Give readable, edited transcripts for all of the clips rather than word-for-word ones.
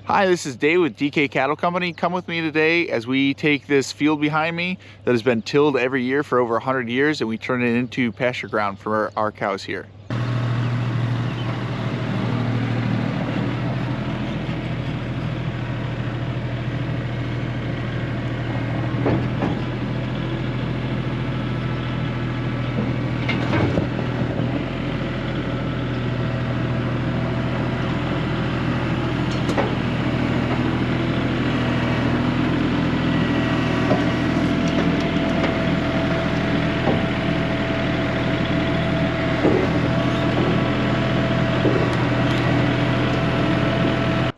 Hi, this is Dave with DK Cattle Company. Come with me today as we take this field behind me that has been tilled every year for over 100 years and we turn it into pasture ground for our cows here.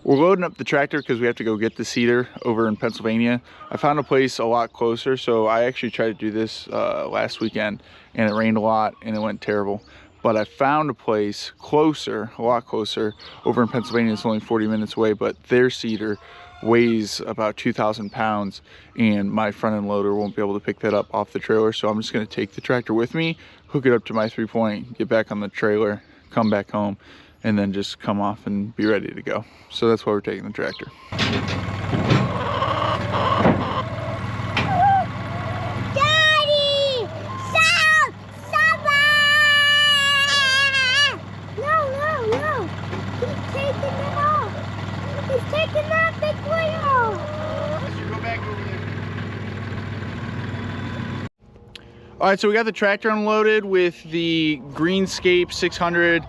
We're loading up the tractor because we have to go get the seeder over in Pennsylvania. I found a place a lot closer, so I actually tried to do this last weekend and it rained a lot and it went terrible. But I found a place closer, a lot closer, over in Pennsylvania. It's only 40 minutes away, but their seeder weighs about 2,000 pounds and my front end loader won't be able to pick that up off the trailer. So I'm just gonna take the tractor with me, hook it up to my 3-point, get back on the trailer, come back home, and then just come off and be ready to go. So that's why we're taking the tractor. Daddy! Stop! Stop! No. He's taking it off. He's taking that big boy off. Go back over there. All right, so we got the tractor unloaded with the Greenscape 600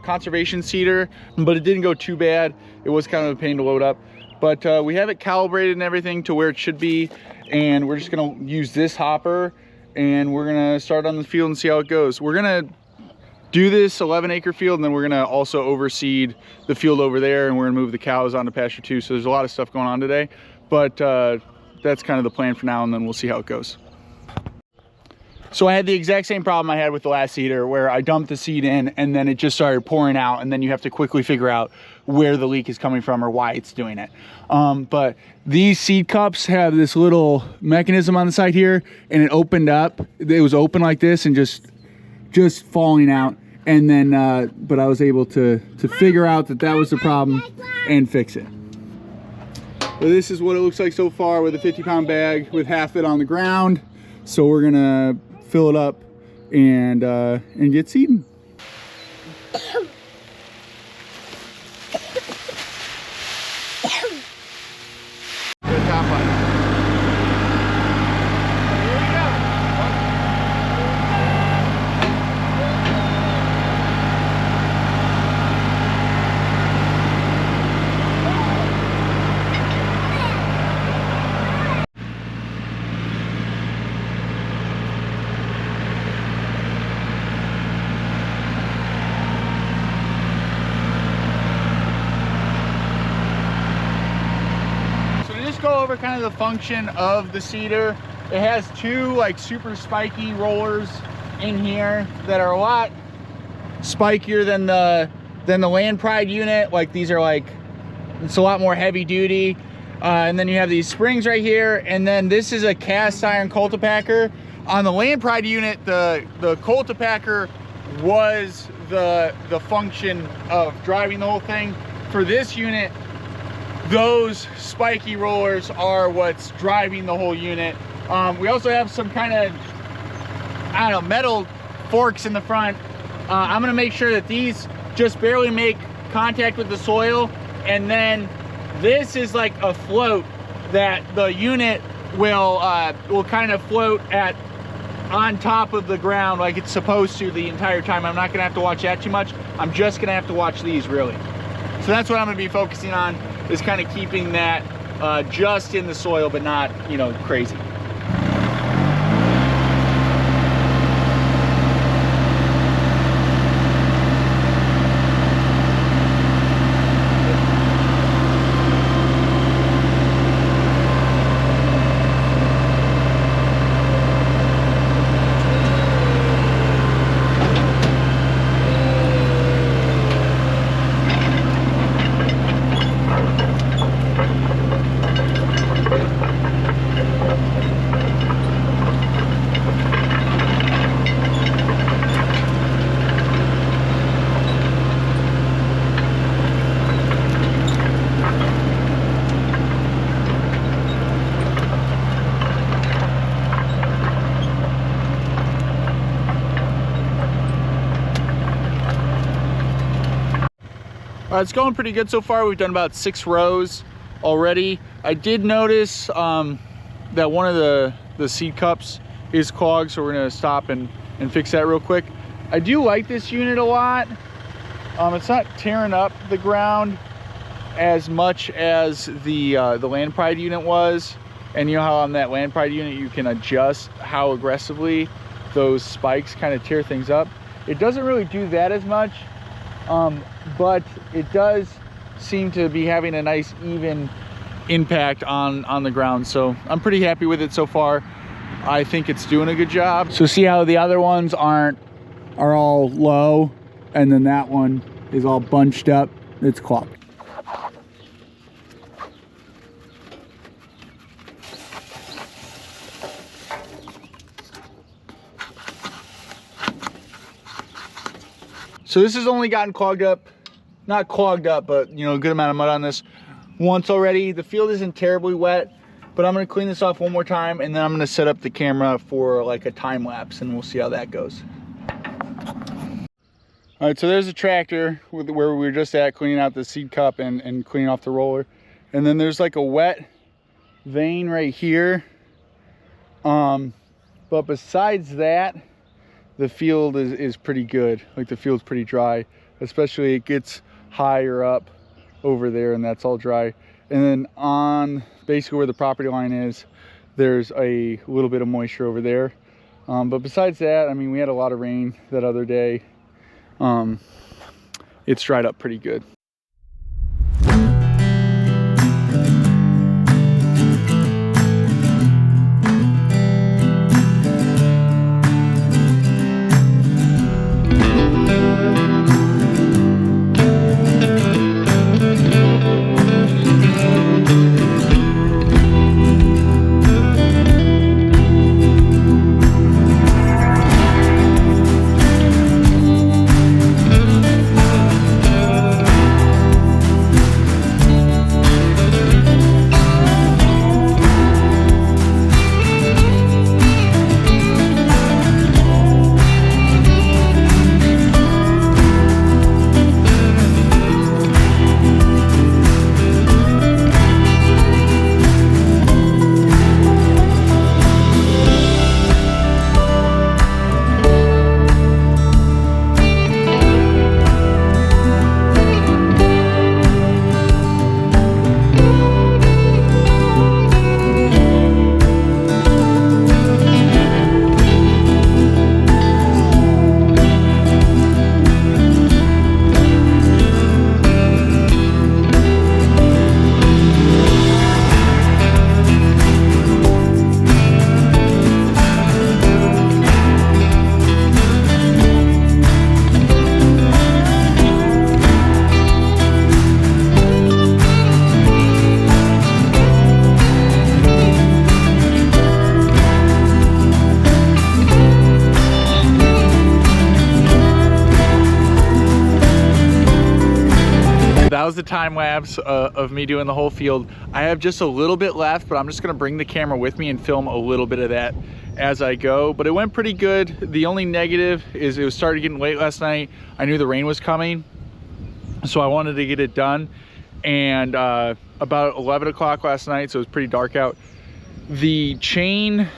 conservation seeder, but it didn't go too bad. It was kind of a pain to load up, but we have it calibrated and everything to where it should be, and we're just gonna use this hopper and we're gonna start on the field and see how it goes. We're gonna do this 11-acre field, and then we're gonna also overseed the field over there, and we're gonna move the cows onto pasture too. So there's a lot of stuff going on today, but that's kind of the plan for now, and then we'll see how it goes. So I had the exact same problem I had with the last seeder, where I dumped the seed in and then it just started pouring out, and then you have to quickly figure out where the leak is coming from or why it's doing it. But these seed cups have this little mechanism on the side here, and it opened up. It was open like this and just falling out. And then, but I was able to figure out that was the problem and fix it. So this is what it looks like so far with a 50-pound bag with half it on the ground. So we're gonna fill it up and get seeding. Go over kind of the function of the seeder. It has two like super spiky rollers in here that are a lot spikier than the Land Pride unit. Like these are like, it's a lot more heavy duty. And then you have these springs right here, and then this is a cast iron cultipacker. On the Land Pride unit, the cultipacker was the function of driving the whole thing. For this unit, those spiky rollers are what's driving the whole unit. We also have some kind of, I don't know, metal forks in the front. I'm gonna make sure that these just barely make contact with the soil, and then this is like a float that the unit will kind of float on top of the ground like it's supposed to the entire time. I'm not gonna have to watch that too much. I'm just gonna have to watch these really. So that's what I'm gonna be focusing on, is kind of keeping that just in the soil, but not, you know, crazy. It's going pretty good so far. We've done about 6 rows already. I did notice that one of the seed cups is clogged, so we're gonna stop and fix that real quick. I do like this unit a lot. It's not tearing up the ground as much as the Land Pride unit was. And you know how on that Land Pride unit you can adjust how aggressively those spikes kind of tear things up. It doesn't really do that as much, but it does seem to be having a nice even impact on the ground. So I'm pretty happy with it so far. I think it's doing a good job. So see how the other ones are all low, and then that one is all bunched up. It's clogged. So this has only gotten clogged up, not clogged up, but you know, a good amount of mud on this once already. The field isn't terribly wet, but I'm gonna clean this off one more time, and then I'm gonna set up the camera for like a time lapse, and we'll see how that goes. All right, so there's a tractor where we were just at, cleaning out the seed cup and cleaning off the roller. And then there's like a wet vein right here. But besides that, the field is pretty good. Like the field's pretty dry, especially it gets higher up over there, and that's all dry. And then on basically where the property line is, there's a little bit of moisture over there. But besides that, I mean, we had a lot of rain that other day. It's dried up pretty good. That was the time lapse of me doing the whole field. I have just a little bit left, but I'm just gonna bring the camera with me and film a little bit of that as I go. But it went pretty good. The only negative is it was started getting late last night. I knew the rain was coming, so I wanted to get it done. And about 11 o'clock last night, so it was pretty dark out. The chain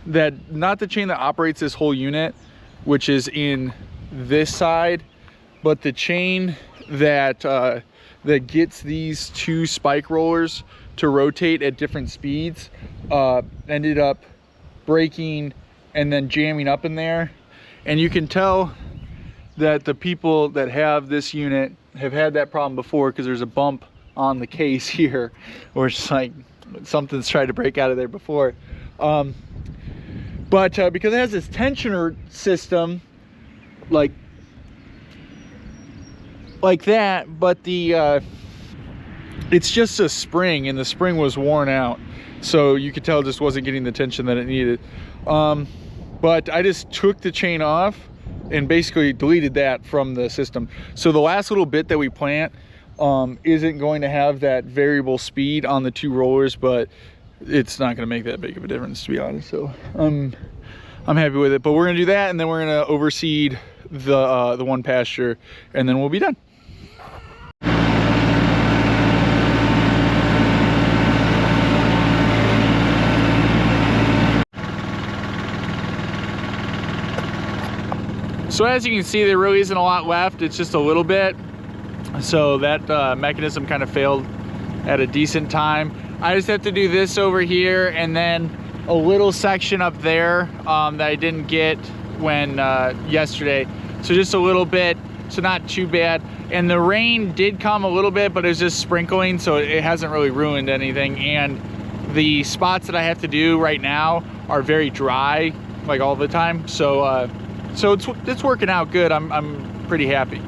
that, not the chain that operates this whole unit, which is in this side, but the chain that that gets these 2 spike rollers to rotate at different speeds ended up breaking and then jamming up in there. And you can tell that the people that have this unit have had that problem before, because there's a bump on the case here where it's like something's tried to break out of there before. But because it has this tensioner system like that, but the it's just a spring, and the spring was worn out, so you could tell it just wasn't getting the tension that it needed. But I just took the chain off and basically deleted that from the system. So the last little bit that we plant isn't going to have that variable speed on the 2 rollers, but it's not going to make that big of a difference, to be honest. So I'm happy with it. But we're going to do that, and then we're going to overseed the one pasture, and then we'll be done. So as you can see, there really isn't a lot left. It's just a little bit. So that mechanism kind of failed at a decent time. I just have to do this over here and then a little section up there that I didn't get when yesterday. So just a little bit, so not too bad. And the rain did come a little bit, but it was just sprinkling, so it hasn't really ruined anything. And the spots that I have to do right now are very dry, like all the time. So so it's working out good. I'm pretty happy.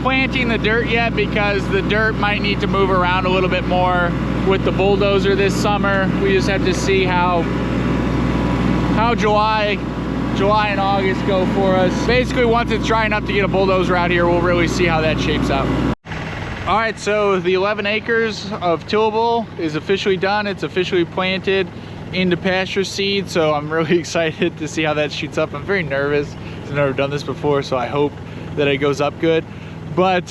Planting the dirt yet because the dirt might need to move around a little bit more with the bulldozer this summer. We just have to see how July and August go for us. Basically, once it's dry enough to get a bulldozer out here, we'll really see how that shapes out. All right, so the 11 acres of tillable is officially done. It's officially planted into pasture seed, so I'm really excited to see how that shoots up. I'm very nervous. I've never done this before, so I hope that it goes up good. But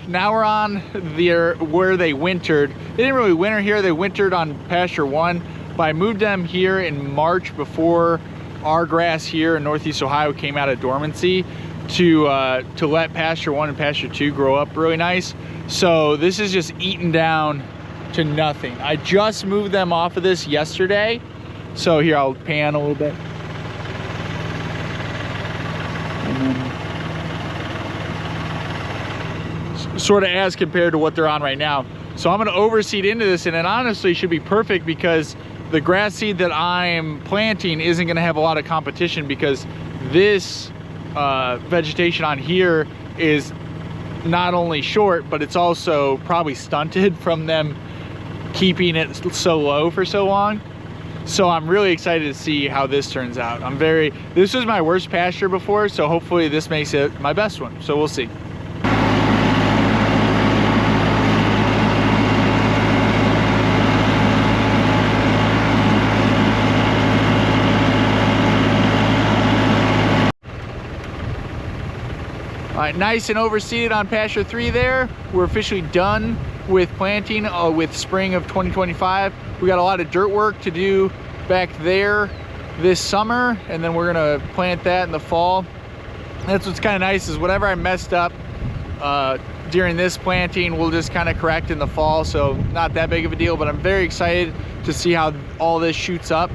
now we're on where they wintered. They didn't really winter here. They wintered on pasture 1, but I moved them here in March before our grass here in Northeast Ohio came out of dormancy to let pasture 1 and pasture 2 grow up really nice. So this is just eaten down to nothing. I just moved them off of this yesterday. So here, I'll pan a little bit. Sort of as compared to what they're on right now. So I'm going to overseed into this, and it honestly should be perfect because the grass seed that I'm planting isn't going to have a lot of competition because this vegetation on here is not only short, but it's also probably stunted from them keeping it so low for so long. So I'm really excited to see how this turns out. This was my worst pasture before, so hopefully this makes it my best one. So we'll see. All right, nice and overseeded on pasture 3 there. We're officially done with planting with spring of 2025. We got a lot of dirt work to do back there this summer, and then we're gonna plant that in the fall. That's what's kind of nice is whatever I messed up during this planting, we'll just kind of correct in the fall, so not that big of a deal, but I'm very excited to see how all this shoots up.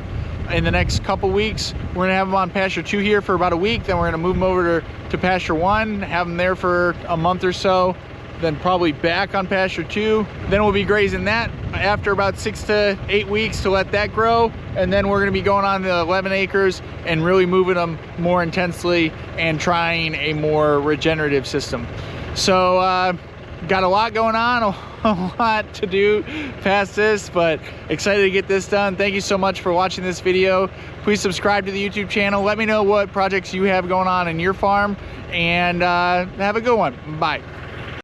In the next couple weeks, we're gonna have them on pasture 2 here for about a week, then we're gonna move them over to pasture 1, have them there for a month or so, then probably back on pasture 2. Then we'll be grazing that after about 6 to 8 weeks to let that grow, and then we're gonna be going on the 11 acres and really moving them more intensely and trying a more regenerative system. So got a lot going on, a lot to do past this, but excited to get this done. Thank you so much for watching this video. Please subscribe to the YouTube channel. Let me know what projects you have going on in your farm, and have a good one. Bye.